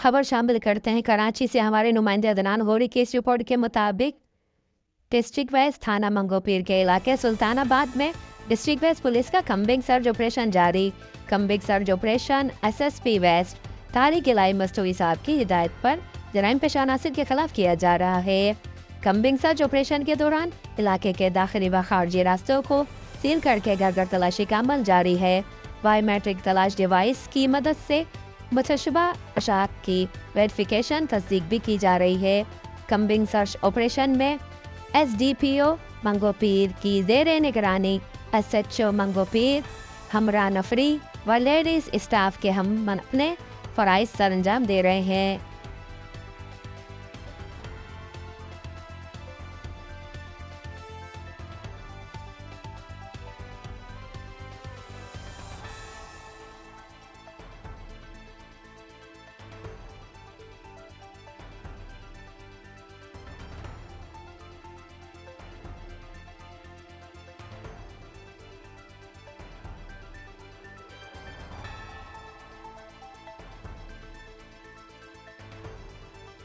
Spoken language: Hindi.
खबर शामिल करते हैं। कराची से हमारे नुमाइंदे अदनान गौरी की इस रिपोर्ट के मुताबिक डिस्ट्रिक्ट वेस्ट थाना मंगोपीर के इलाके सुल्तानाबाद में डिस्ट्रिक्ट वेस्ट पुलिस का कम्बिंग सर्च ऑपरेशन जारी। Combing search operation SSP west Tariq Ilahi Masturi साहब की हिदायत पर जराइम पेशा अनासिर के खिलाफ किया जा रहा है। कम्बिंग सर्च ऑपरेशन के दौरान इलाके के दाखिली व खारजी रास्तों को सील करके घर घर तलाशी का अमल जारी है। बायोमेट्रिक तलाश डिवाइस की मदद से मुतशबा अशाक की वेरिफिकेशन तस्दीक भी की जा रही है। कम्बिंग सर्च ऑपरेशन में SDPO मंगोपीर की ज़ेरे निगरानी SHO मंगोपीर हमरा नफरी व लेडीज़ स्टाफ के हम अपने फ़राइज़ सर अंजाम दे रहे हैं।